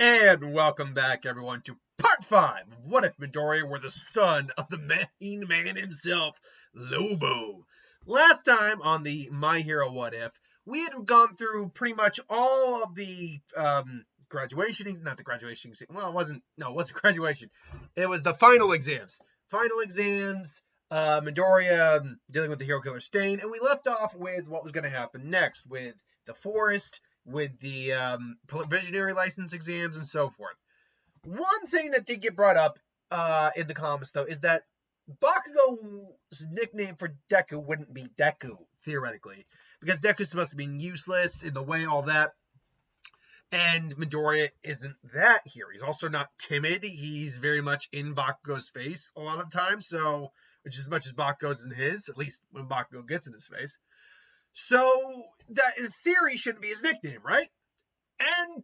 And welcome back, everyone, to part 5 of What If Midoriya Were the Son of the main man himself, Lobo. Last time on the My Hero What If, we had gone through pretty much all of the graduation, not the graduation, well, it wasn't graduation. It was the final exams. Midoriya dealing with the Hero Killer Stain, and we left off with what was going to happen next with the forest, with the provisional license exams and so forth. One thing that did get brought up in the comments, though, is that Bakugo's nickname for Deku wouldn't be Deku, theoretically, because Deku's supposed to be useless in the way, all that. And Midoriya isn't that here. He's also not timid. He's very much in Bakugo's face a lot of the time, so, which is as much as Bakugo's in his, at least when Bakugo gets in his face. So, that in theory shouldn't be his nickname, right? And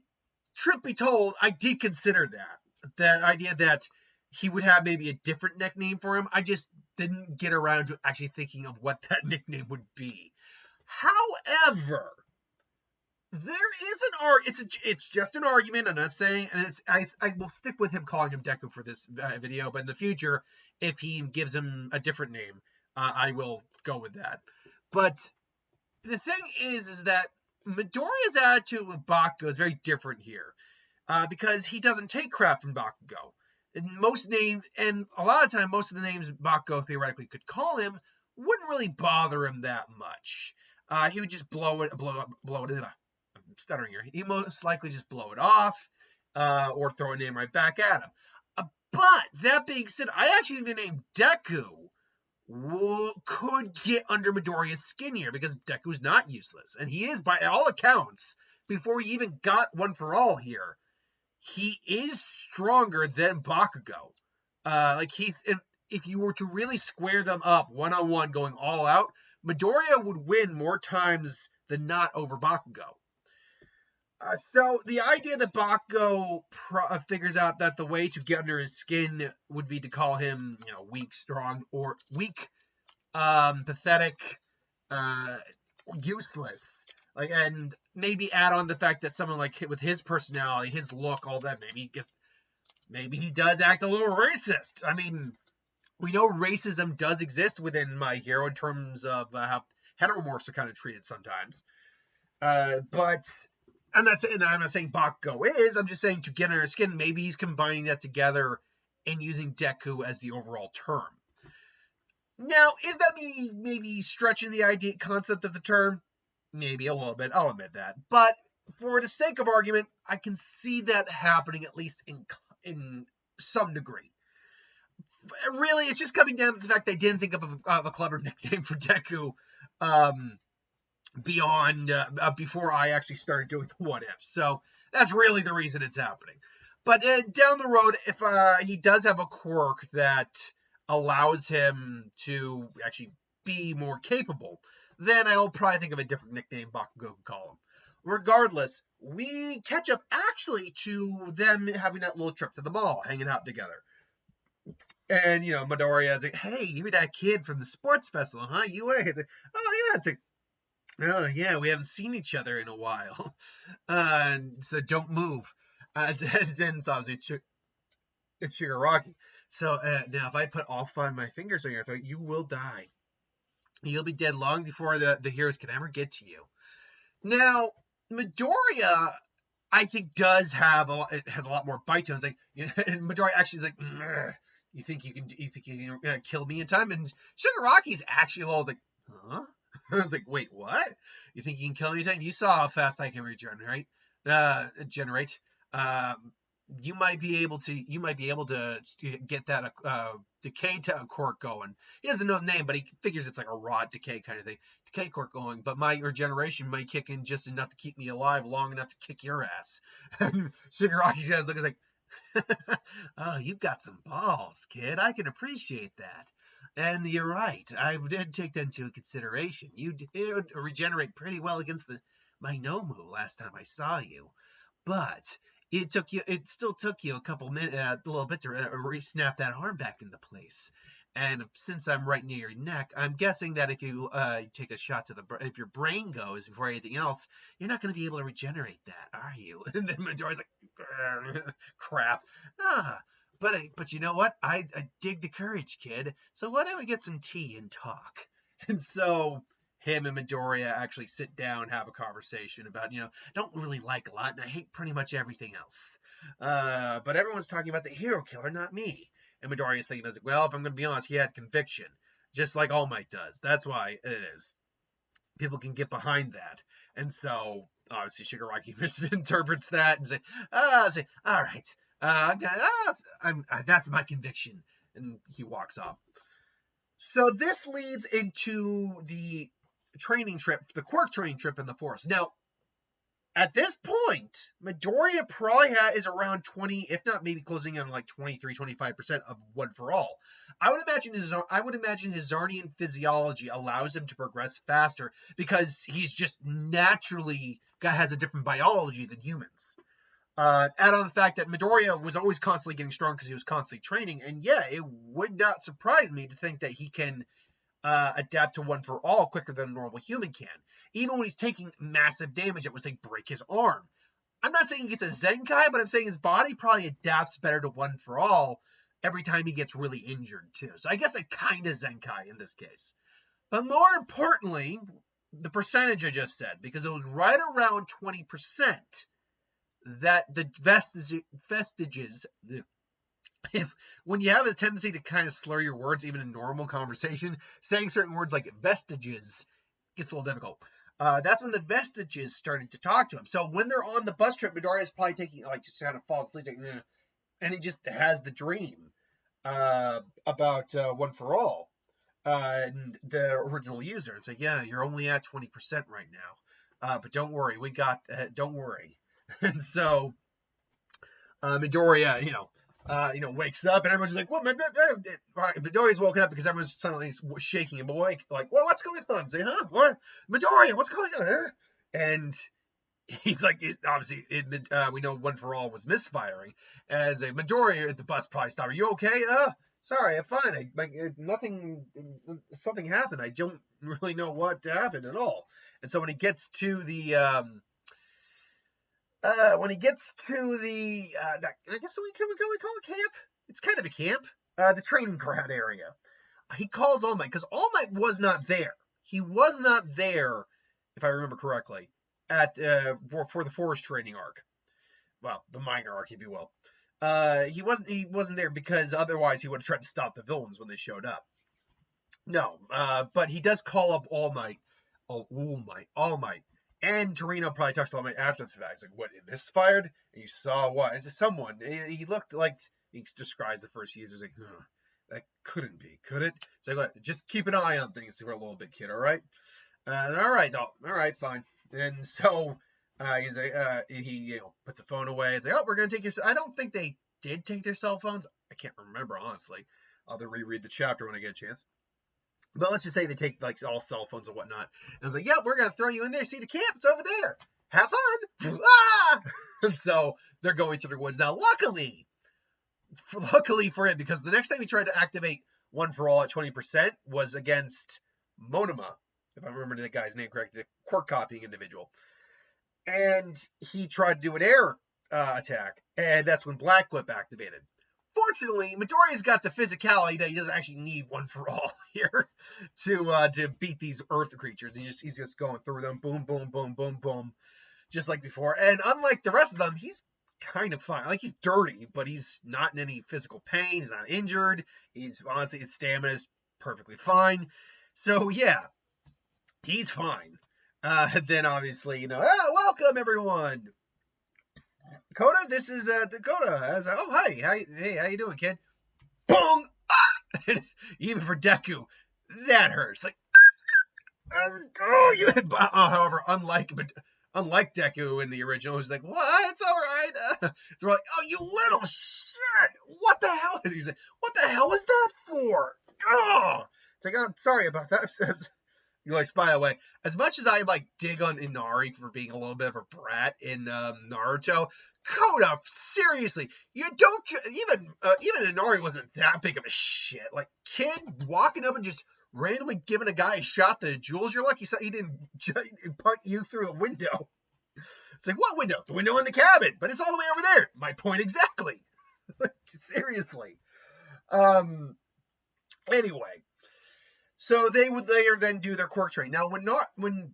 truth be told, I did consider that. That idea that he would have maybe a different nickname for him. I just didn't get around to actually thinking of what that nickname would be. However, there is it's just an argument. I'm not saying, and I will stick with him calling him Deku for this video, but in the future, if he gives him a different name, I will go with that. But the thing is that Midoriya's attitude with Bakugo is very different here, because he doesn't take crap from Bakugo. And a lot of time, most of the names Bakugo theoretically could call him wouldn't really bother him that much. He would just blow it. I'm stuttering here. He most likely just blow it off, or throw a name right back at him. But that being said, I actually think the name Deku could get under Midoriya's skin here, because Deku's not useless, and he is, by all accounts, before he even got One for All here, he is stronger than Bakugo. If you were to really square them up one-on-one, going all out, Midoriya would win more times than not over Bakugo. So the idea that Bakugo figures out that the way to get under his skin would be to call him, weak, strong, or weak, pathetic, useless. And maybe add on the fact that someone like with his personality, his look, all that, maybe he does act a little racist. I mean, we know racism does exist within My Hero in terms of how heteromorphs are kind of treated sometimes. But I'm not saying Bakugo is. I'm just saying to get under his skin, maybe he's combining that together and using Deku as the overall term. Now, is that me maybe stretching the concept of the term? Maybe a little bit. I'll admit that. But for the sake of argument, I can see that happening at least in some degree. But really, it's just coming down to the fact they didn't think of a clever nickname for Deku before I actually started doing the what if. So that's really the reason it's happening. But down the road, if he does have a quirk that allows him to actually be more capable, then I'll probably think of a different nickname Bakugo could call him. Regardless, we catch up actually to them having that little trip to the mall, hanging out together. And, Midoriya is like, hey, you're that kid from the sports festival, huh? You are? It's like, oh, yeah. It's like, oh, yeah, we haven't seen each other in a while. So don't move. Then it's obviously it's Shigaraki. So now if I put all 5 of my fingers on your throat, you will die. You'll be dead long before the heroes can ever get to you. Now, Midoriya, I think, has a lot more bite to it. It's like, and Midoriya actually is like, you think you can kill me in time? And Shigaraki's actually a little like, huh? I was like, wait, what? You think you can kill me in time? You saw how fast I can regenerate. You might be able to get that decay quirk going. He doesn't know the name, but he figures it's like a raw decay kind of thing. Decay quirk going, but my regeneration might kick in just enough to keep me alive long enough to kick your ass. And Shigaraki's guys look like, oh, you've got some balls, kid. I can appreciate that. And you're right. I did take that into consideration. You did regenerate pretty well against my Nomu last time I saw you, but it still took you a couple minutes, a little bit to re-snap that arm back into place. And since I'm right near your neck, I'm guessing that if you take a shot to if your brain goes before anything else, you're not going to be able to regenerate that, are you? And then Midoriya's like, crap. But you know what? I dig the courage, kid. So why don't we get some tea and talk? And so him and Midoriya actually sit down, have a conversation about, don't really like a lot, and I hate pretty much everything else. But everyone's talking about the hero killer, not me. And Midoriya's thinking, well, if I'm going to be honest, he had conviction, just like All Might does. That's why it is. People can get behind that. And so, obviously, Shigaraki misinterprets that and say, all right, that's my conviction. And he walks off. So this leads into the training trip, the Quirk training trip in the forest. Now, at this point, Midoriya probably is around 20, if not maybe closing in on like 23, 25% of One for All. I would imagine his Zarnian physiology allows him to progress faster because he's just naturally has a different biology than humans. Add on the fact that Midoriya was always constantly getting strong because he was constantly training, and yeah, it would not surprise me to think that he can adapt to One for All quicker than a normal human can. Even when he's taking massive damage, it would say break his arm. I'm not saying he gets a Zenkai, but I'm saying his body probably adapts better to One for All every time he gets really injured too. So I guess it kind of Zenkai in this case. But more importantly, the percentage I just said, because it was right around 20% that the vestiges, when you have a tendency to kind of slur your words, even in normal conversation, saying certain words like vestiges gets a little difficult. That's when the vestiges started to talk to him. So when they're on the bus trip, Midoriya is probably taking, just kind of falls asleep, and he just has the dream about One for All, and the original user. It's like, yeah, you're only at 20% right now, but don't worry, we got that. Don't worry. And so Midoriya, wakes up, and everyone's just like, "What?" Midoriya's woken up because everyone's suddenly shaking him awake, like, "Well, what's going on?" Say, "Huh? What? Midoriya, what's going on?" Huh? And he's like, we know One for All was misfiring, and say, Midoriya at the bus probably stopped. Are you okay? Sorry, I'm fine. Something happened. I don't really know what happened at all. And so when he gets to the I guess we call it camp. It's kind of a camp. The training ground area. He calls All Might because All Might was not there. He was not there, if I remember correctly, at for the forest training arc. Well, the minor arc, if you will. He wasn't there because otherwise he would have tried to stop the villains when they showed up. No, but he does call up All Might. All Might. And Torino probably talks to All Might after the fact. He's like, what, it misfired? And you saw what? It's someone. He looked like, he describes the first user. He's like, that couldn't be, could it? So like, just keep an eye on things for a little bit, kid, all right? All right, fine. And so he's like, he puts the phone away. It's like, oh, we're going to take your, I don't think they did take their cell phones. I can't remember, honestly. I'll have to reread the chapter when I get a chance. But let's just say they take like all cell phones and whatnot. And I was like, yeah, we're going to throw you in there. See the camp? It's over there. Have fun. And so they're going through the woods. Now, luckily for him, because the next time he tried to activate One for All at 20% was against Monoma, if I remember the guy's name correctly, the quirk copying individual. And he tried to do an air attack. And that's when Black Whip activated. Fortunately, Midoriya's got the physicality that he doesn't actually need One for All here to beat these Earth creatures. He's just going through them, boom, boom, boom, boom, boom, just like before. And unlike the rest of them, he's kind of fine. Like, he's dirty, but he's not in any physical pain. He's not injured. Honestly, his stamina is perfectly fine. So yeah, he's fine. Then obviously, welcome everyone. Dakota, this is Dakota. I was like, oh, hi. How you doing, kid? Boom! Ah! Even for Deku, that hurts. Like, however, unlike Deku in the original, who's like, what? It's all right. So we're like, oh, you little shit! What the hell? And he's like, what the hell is that for? Oh! It's like, oh, sorry about that. Which, by the way, as much as I dig on Inari for being a little bit of a brat in Naruto, Koda, seriously, you don't even Inari wasn't that big of a shit. Like, kid walking up and just randomly giving a guy a shot to Jules, you're lucky he didn't punt you through a window. It's like, what window? The window in the cabin, but it's all the way over there. My point exactly. Seriously. Anyway. So they would later then do their quirk training. Now, when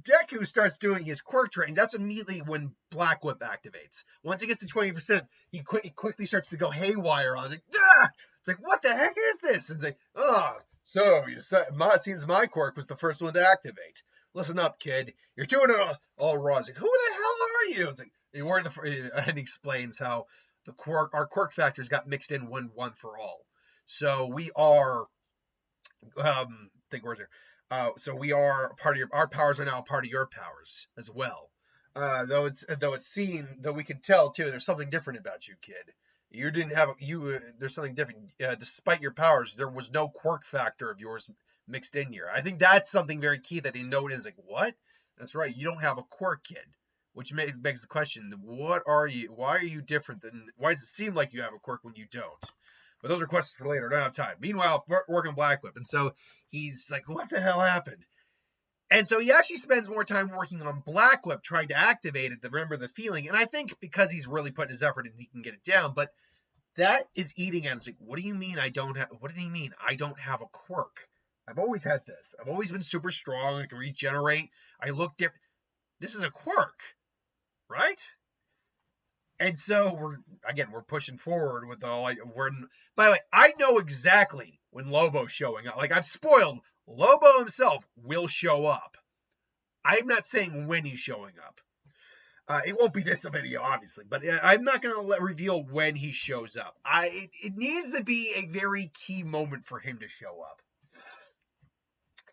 Deku starts doing his quirk training, that's immediately when Black Whip activates. Once he gets to 20%, he quickly starts to go haywire. I was like, ah! It's like, what the heck is this? And it's like, so since my quirk was the first one to activate. Listen up, kid. You're doing it all wrong. It's like, who the hell are you? It's like, and he explains how our quirk factors got mixed in one for all. So we are. So we are part of our powers are now a part of your powers as well. Though we can tell too, there's something different about you, kid. You didn't have there's something different. Despite your powers, there was no quirk factor of yours mixed in here. I think that's something very key that he noted. Is like, what? That's right. You don't have a quirk, kid. Which begs the question: what are you? Why are you different than? Why does it seem like you have a quirk when you don't? But those are questions for later. I don't have time. Meanwhile, working Black Whip. And so he's like, what the hell happened? And so he actually spends more time working on Black Whip, trying to activate it, to remember the feeling. And I think because he's really putting his effort in, he can get it down. But that is eating at him. It's like, what do you mean what do you mean I don't have a quirk? I've always had this. I've always been super strong. I can regenerate. I look different. This is a quirk, right? And so we're pushing forward with all. By the way, I know exactly when Lobo's showing up. Like, I've spoiled. Lobo himself will show up. I'm not saying when he's showing up. It won't be this video, obviously, but I'm not going to reveal when he shows up. It needs to be a very key moment for him to show up.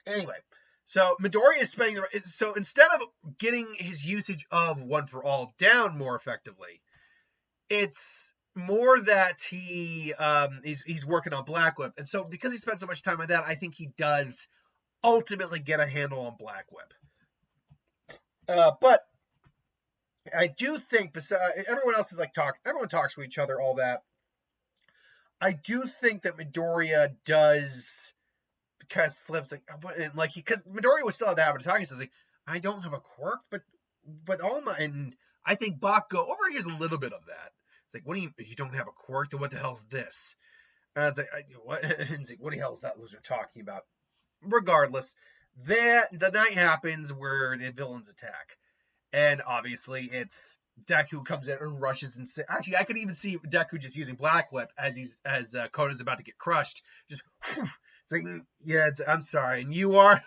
Anyway. So Midoriya is spending so instead of getting his usage of One for All down more effectively, it's more that he's working on Black Whip. And so because he spent so much time on that, I think he does ultimately get a handle on Black Whip. But I do think, besides everyone else is everyone talks to each other, all that. I do think that Midoriya does kind of slips because Midoriya was still at the habit of talking. So like, I don't have a quirk, but all my, and I think Bakugo overhears a little bit of that. It's like, what do you don't have a quirk? Then what the hell's this? And I was like, what? And it's like, what the hell is that loser talking about? Regardless, the night happens where the villains attack, and obviously it's Deku comes in and rushes and actually I could even see Deku just using Black Whip as Koda's about to get crushed. Just whew, it's like, yeah, I'm sorry, and you are.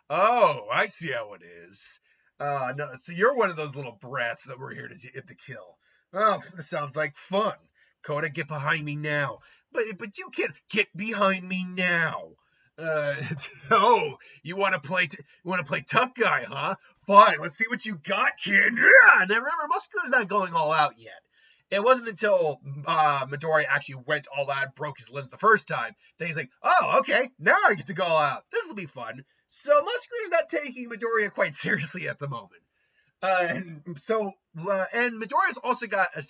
Oh, I see how it is. No, so you're one of those little brats that we're here to get the kill. Oh, this sounds like fun. Koda, get behind me now. But you can't get behind me now. Oh, you want to play tough guy, huh? Fine, let's see what you got, kid. Now remember, Muscular's not going all out yet. It wasn't until Midoriya actually went all out and broke his limbs the first time that he's like, oh, okay, now I get to go all out. This will be fun. So Muscular's not taking Midoriya quite seriously at the moment. And Midoriya's also got a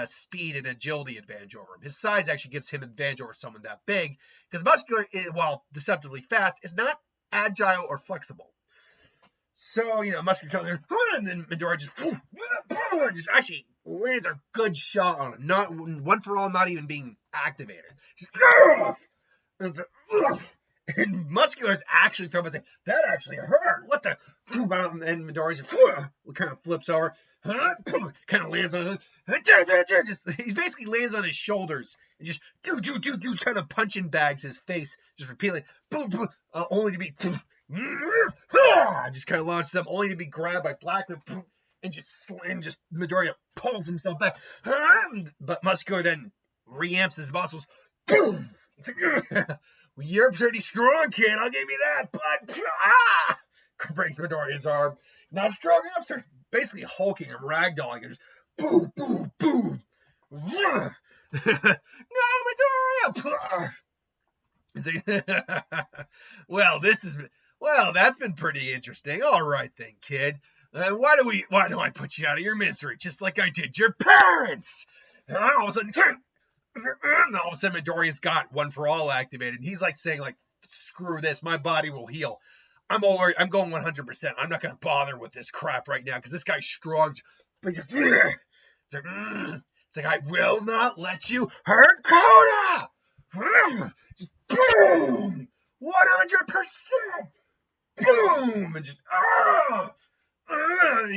speed and agility advantage over him. His size actually gives him an advantage over someone that big, because Muscular, while deceptively fast, is not agile or flexible. So, Muscular comes in, and then Midoriya just actually lands a good shot on him. Not One for All, not even being activated. Just, and Muscular's actually throwing and saying, that actually hurt. What the? And Midoriya's kind of flips over, kind of lands on his, he basically lands on his shoulders and just kind of punching bags his face, just repeatedly, only to be just kind of launches him, only to be grabbed by Black Whip and just Midoriya pulls himself back, but Muscular then reamps his muscles. Boom! Well, you're pretty strong, kid. I'll give you that. But breaks Midoriya's arm. Not strong enough. Starts basically hulking and ragdolling and just boom, boom, boom. No, Midoriya! It's like, well, that's been pretty interesting. All right then, kid. Why do I put you out of your misery just like I did your parents? And all of a sudden, Midoriya's got One for All activated. And he's like saying like, screw this, my body will heal. I'm going 100%. I'm not gonna bother with this crap right now because this guy's strong. It's like I will not let you hurt Koda. Boom! 100%! Boom! And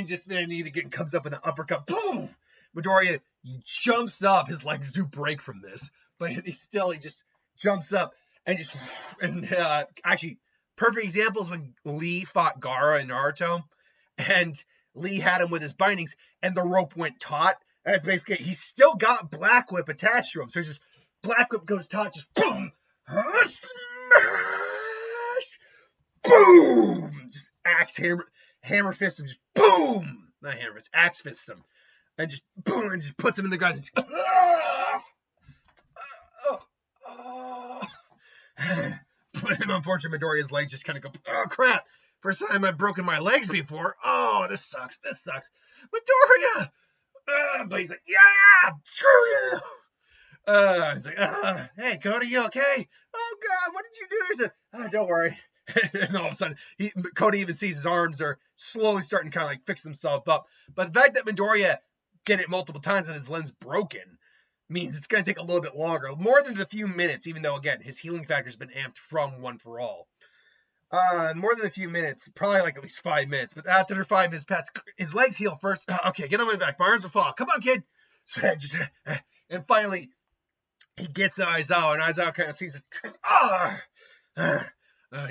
just, and he comes up with an uppercut. Boom! Midoriya, he jumps up. His legs do break from this, but he just jumps up and actually, perfect examples when Lee fought Gaara in Naruto, and Lee had him with his bindings, and the rope went taut. And it's basically, he's still got Black Whip attached to him, so it's just Black Whip goes taut, just boom! Smash! Boom! Just hammer fist him, just boom! Not hammer fist, axe fist him. And just boom, and just puts him in the ground. But unfortunately, Midoriya's legs just kind of go, oh crap! First time I've broken my legs before. Oh, this sucks. Midoriya! But he's like, yeah! Screw you! It's like, hey, Cody, you okay? Oh, God, what did you do? He said, don't worry. And all of a sudden, Cody even sees his arms are slowly starting to kind of like fix themselves up. But the fact that Midoriya did it multiple times and his lens broken means it's going to take a little bit longer. More than a few minutes, even though, again, his healing factor has been amped from One for All. More than a few minutes, probably like at least 5 minutes. But after the 5 minutes pass, his legs heal first. Okay, get on my back. My arms will fall. Come on, kid. So and finally, he gets to Aizawa, and Aizawa kind of sees it.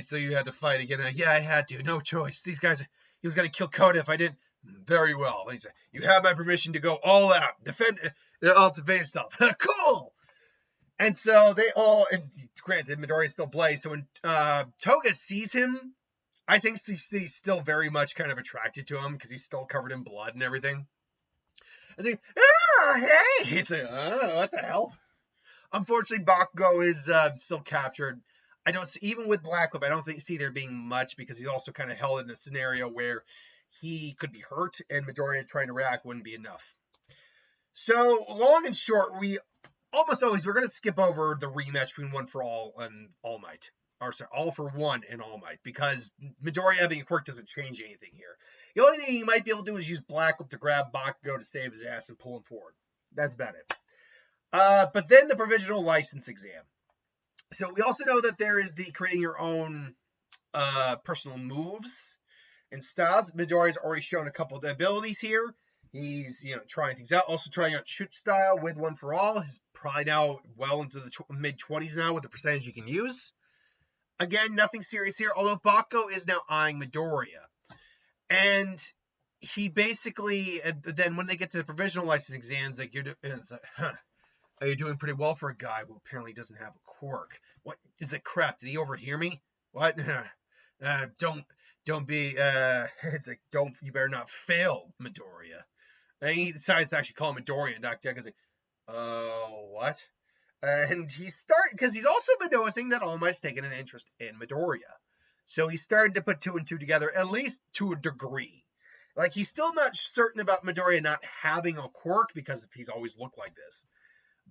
So you had to fight again. Yeah, I had to. No choice. These guys, he was going to kill Koda if I didn't. Very well. He said, you have my permission to go all out. Defend yourself. Cool. And so they all, and granted, Midoriya still plays. So when Toga sees him, I think he's still very much kind of attracted to him because he's still covered in blood and everything. I think, hey! It's like, what the hell? Unfortunately, Bakugo is still captured. I don't see, even with Black Whip, I don't see there being much because he's also kind of held in a scenario where he could be hurt and Midoriya trying to react wouldn't be enough. So, long and short, we're going to skip over the rematch between One for All and All Might. Or sorry, All for One and All Might, because Midoriya having a quirk doesn't change anything here. The only thing he might be able to do is use Black Whip to grab Bakugo to save his ass and pull him forward. That's about it. But then the provisional license exam. So we also know that there is the creating your own personal moves and styles. Midoriya's already shown a couple of the abilities here. He's, trying things out. Also trying out shoot style with One for All. He's probably now well into the mid-20s now with the percentage you can use. Again, nothing serious here, although Bakugo is now eyeing Midoriya. And he basically, then when they get to the provisional license exams, like you're doing pretty well for a guy who apparently doesn't have a quirk. What is it? Crap? Did he overhear me? What? Don't be. It's like you better not fail, Midoriya. And he decides to actually call him Midoriya, and Dr. Deku's like, what? And because he's also been noticing that All Might's taken an interest in Midoriya. So he started to put two and two together, at least to a degree. Like, he's still not certain about Midoriya not having a quirk because he's always looked like this.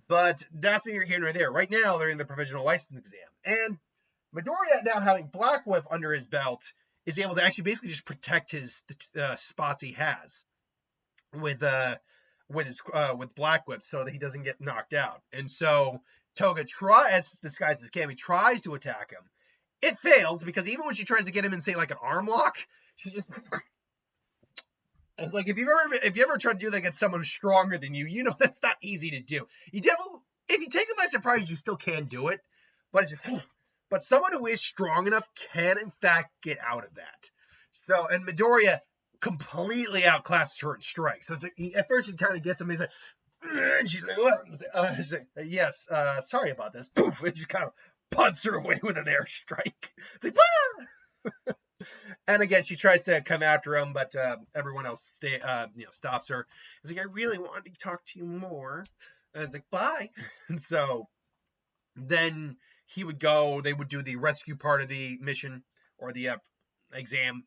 But that's neither here nor there. Right now, they're in the provisional license exam. And Midoriya, now having Black Whip under his belt, is able to actually basically just protect his spots he has with Black Whip so that he doesn't get knocked out. And so Toga tries, disguised as Kami, tries to attack him. It fails because even when she tries to get him in, say, like an arm lock, she just... Like, if you ever tried to do that against someone who's stronger than you, that's not easy to do. If you take it by surprise, you still can do it. But someone who is strong enough can, in fact, get out of that. So, and Midoriya completely outclasses her in strength. So, at first, he kind of gets him, and he's like, and she's like, what? He's like, yes, sorry about this. Poof, and just kind of punts her away with an airstrike. It's like, ah! And again, she tries to come after him, but everyone else stops her. It's like, I really wanted to talk to you more. And it's like, bye. And so then he would go. They would do the rescue part of the mission or the exam.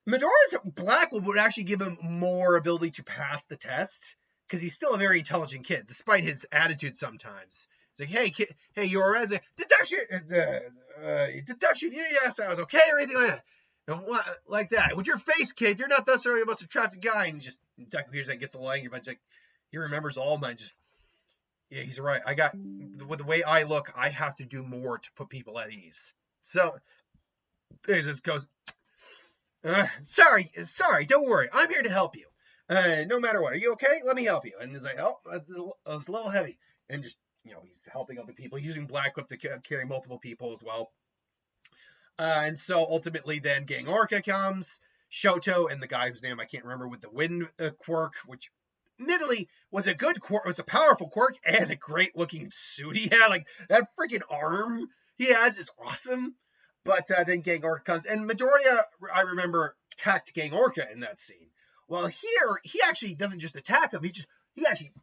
Midoriya's Black would actually give him more ability to pass the test because he's still a very intelligent kid, despite his attitude sometimes. It's like, hey, kid, hey, you're a deduction. Deduction. You asked I was okay or anything like that. And like that. With your face, kid, you're not necessarily the most attractive guy. And just Deku hears that, gets a little angry, but it's like he remembers all mine. Just yeah, he's right. With the way I look, I have to do more to put people at ease. So there just goes. Sorry, don't worry. I'm here to help you. No matter what. Are you okay? Let me help you. And he's like, oh, it's a little heavy. And just, he's helping other people. He's using Black Whip to carry multiple people as well. And so ultimately then Gang Orca comes, Shoto, and the guy whose name I can't remember with the wind quirk, which admittedly was a good quirk. It was a powerful quirk and a great looking suit he had. Like that freaking arm he has is awesome. But then Gang Orca comes, and Midoriya, I remember, attacked Gang Orca in that scene. Well, here, he actually doesn't just attack him, he actually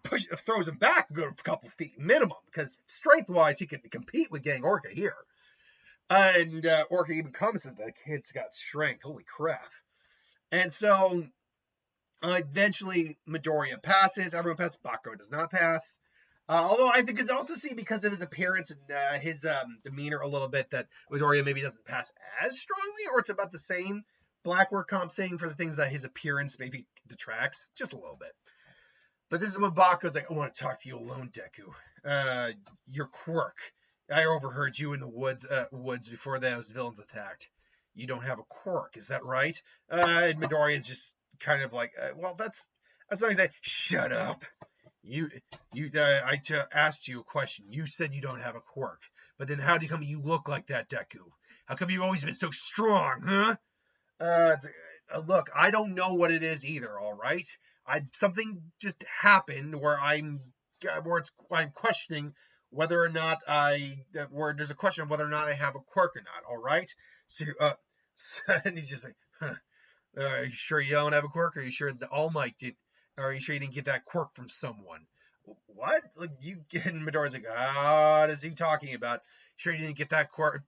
throws him back a couple feet minimum, because strength-wise, he can compete with Gang Orca here. And Orca even comes and the kid's got strength. Holy crap. And so, eventually, Midoriya passes. Everyone passes. Bakugo does not pass. Although I think it's also seen because of his appearance and his demeanor a little bit that Midoriya maybe doesn't pass as strongly, or it's about the same. Black were compensating for the things that his appearance maybe detracts just a little bit. But this is when Bakugo's like, I want to talk to you alone, Deku. Your quirk. I overheard you in the woods before those villains attacked. You don't have a quirk, is that right? And Midoriya is just kind of like, well, that's not exactly. Shut up. I asked you a question. You said you don't have a quirk. But then how do you come you look like that, Deku? How come you've always been so strong, huh? Look, I don't know what it is either, all right? Something just happened where I'm questioning whether or not where there's a question of whether or not I have a quirk or not, all right? So, and he's just like, huh. Are you sure you don't have a quirk? Are you sure the All Might did? Are you sure you didn't get that quirk from someone? What? Like and Midoriya's like, what is he talking about? Sure you didn't get that quirk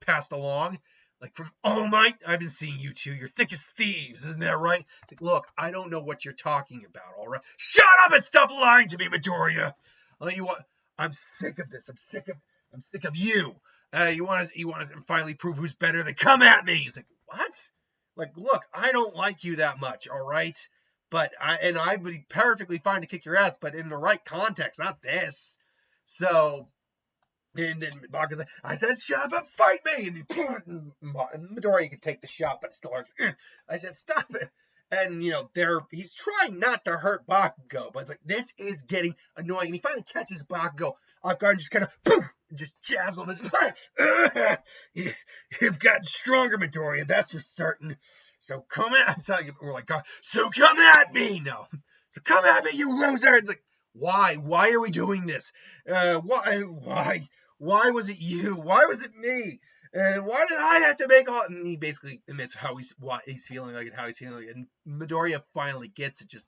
passed along? Like from All Might? I've been seeing you two. You're thick as thieves, isn't that right? It's like, look, I don't know what you're talking about, all right? Shut up and stop lying to me, Midoriya. I'll you what? I'm sick of this. I'm sick of you. You want to finally prove who's better? Then come at me. He's like, what? Like, look, I don't like you that much, all right? But I would be perfectly fine to kick your ass, but in the right context, not this. So, and then Bakugo's like, I said, shut up and fight me. And Midoriya can take the shot, but still hurts. I said, stop it. And, he's trying not to hurt Bakugo, but it's like, this is getting annoying. And he finally catches Bakugo off guard and just kind of, just jabs on his butt. You've gotten stronger, Midoriya, that's for certain. So come at, I'm sorry, we're like, so come at me, no. So come at me, you loser. It's like, why? Why are we doing this? Why? Why was it you? Why was it me? Why did I have to make all? And he basically admits what he's feeling like and how he's feeling like. And Midoriya finally gets it. Just,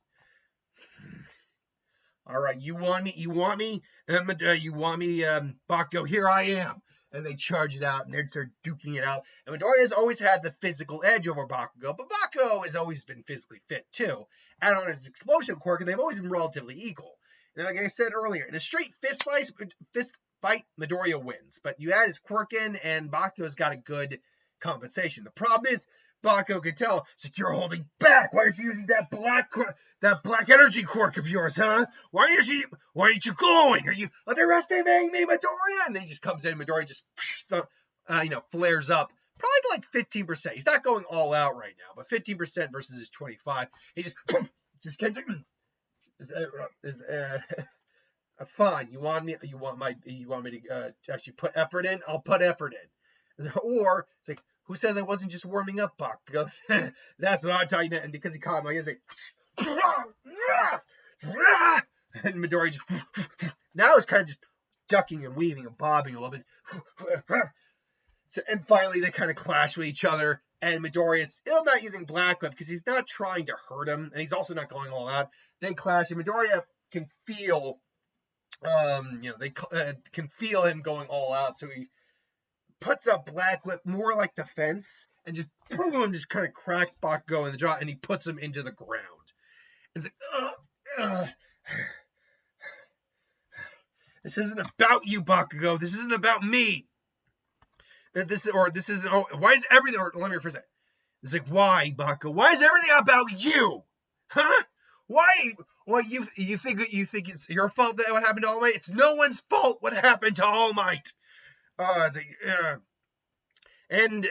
all right, you want me, Bakugo? Here I am. And they charge it out, and they start duking it out. And Midoriya's always had the physical edge over Bakugo, but Bakugo has always been physically fit, too. And on his explosion quirk, they've always been relatively equal. And like I said earlier, in a straight fist fight, Midoriya wins. But you add his quirk in, and Bakugo's got a good compensation. The problem is, Bakugo can tell, it's like, you're holding back. Why are you using that black energy quirk of yours, huh? Why aren't you glowing? Are you underestimating me, Midoriya? And then he just comes in, Midoriya just, flares up. Probably like 15%. He's not going all out right now, but 15% versus his 25. He just gets it. Fine. You want me to actually put effort in? I'll put effort in. Or it's like, who says I wasn't just warming up, Bakugo? That's what I'm talking about. And because he caught him, he's like, and Midoriya just now is kind of just ducking and weaving and bobbing a little bit. So, and finally, they kind of clash with each other. And Midoriya is still not using Black Whip because he's not trying to hurt him, and he's also not going all out. They clash, and Midoriya can feel they can feel him going all out, so he puts up Black Whip more like the fence and just boom, just kind of cracks Bakugo in the jaw, and he puts him into the ground. It's like, this isn't about you, Bakugo. This isn't about me. This isn't. Oh, why is everything? Or let me rephrase that. It's like, why, Bakugo? Why is everything about you? Huh? Why? Well, you think it's your fault that what happened to All Might? It's no one's fault what happened to All Might. It's like, and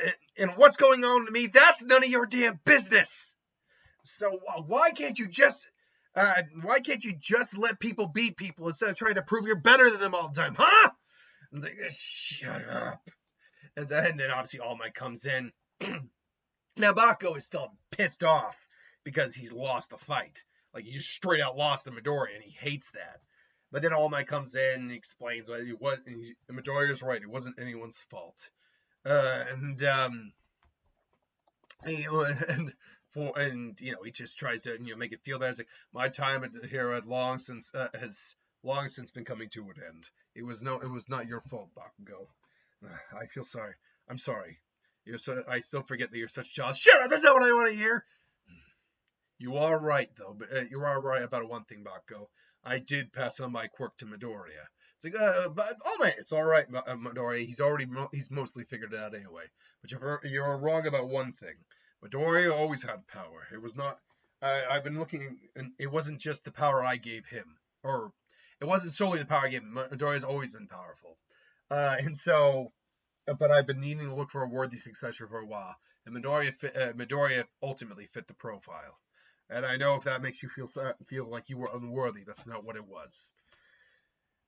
what's going on to me? That's none of your damn business. So why can't you just let people beat people instead of trying to prove you're better than them all the time, huh? It's like, shut up. And then obviously All Might comes in. Now Bakugo is still pissed off because he's lost the fight. Like, he just straight out lost to Midoriya, and he hates that. But then All Might comes in and explains what it was. Midoriya's right; it wasn't anyone's fault. He just tries to make it feel better. It's like, my time here has long since been coming to an end. It was not your fault, Bakugo. I feel sorry. I'm sorry. I still forget that you're such jealous. Shut up! That's not what I want to hear. You are right, though. But you are right about one thing, Bakugo. I did pass on my quirk to Midoriya. It's like, but All Might, it's all right, Midoriya. He's mostly figured it out anyway. But you're wrong about one thing. Midoriya always had power. It was not. I've been looking, and it wasn't just the power I gave him, or it wasn't solely the power I gave him. Midoriya's always been powerful, but I've been needing to look for a worthy successor for a while, and Midoriya ultimately fit the profile. And I know if that makes you feel like you were unworthy, that's not what it was.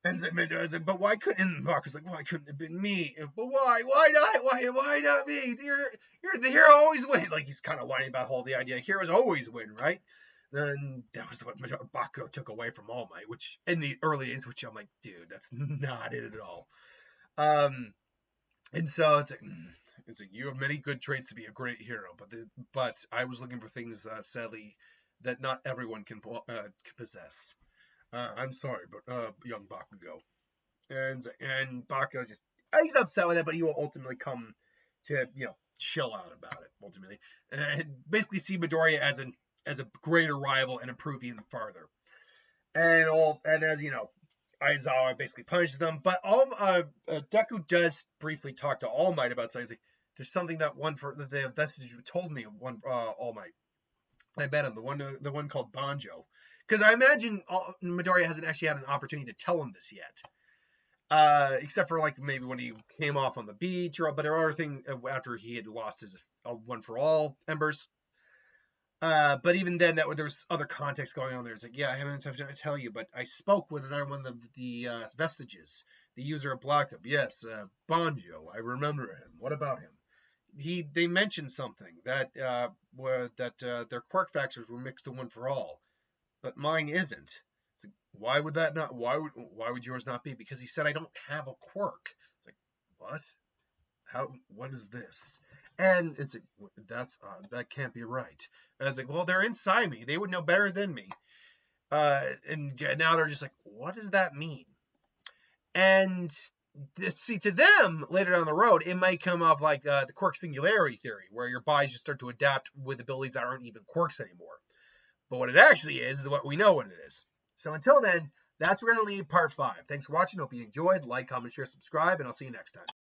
And Midoriya's like, but why couldn't? Bakugo's like, why couldn't it have been me? But why? Why not? Why not me? You're the hero, always win. Like, he's kind of whining about the idea heroes always win, right? And that was what Bakugo took away from All Might, which in the early days, which I'm like, dude, that's not it at all. And so it's like you have many good traits to be a great hero, but I was looking for things, sadly, that not everyone can possess. I'm sorry, but young Bakugo, and Bakugo he's upset with it, but he will ultimately come to chill out about it ultimately, and basically see Midoriya as a greater rival and improve even farther. And as Aizawa basically punishes them, but Deku does briefly talk to All Might about something. Like, there's something that the Vestige told me All Might. I bet him the one called Banjo, because I imagine Midoriya hasn't actually had an opportunity to tell him this yet, except for like maybe when he came off on the beach, but there are other things after he had lost his One for All embers. But even then, there was other context going on there. It's like, yeah, I haven't had to tell you, but I spoke with one of the Vestiges, the user of Black Up. Yes, Banjo. I remember him. What about him? They mentioned something that their quirk factors were mixed to One for All, but mine isn't. It's like, why would that not? Why would yours not be? Because he said I don't have a quirk. It's like, what? How? What is this? And it's like, that can't be right. And I was like, well, they're inside me. They would know better than me. And now they're just like, what does that mean? And see, to them later down the road, it might come off like the quirk singularity theory, where your bodies just start to adapt with abilities that aren't even quirks anymore. But what it actually is what we know what it is. So until then, that's where we're going to leave part 5. Thanks for watching. Hope you enjoyed. Like, comment, share, subscribe, and I'll see you next time.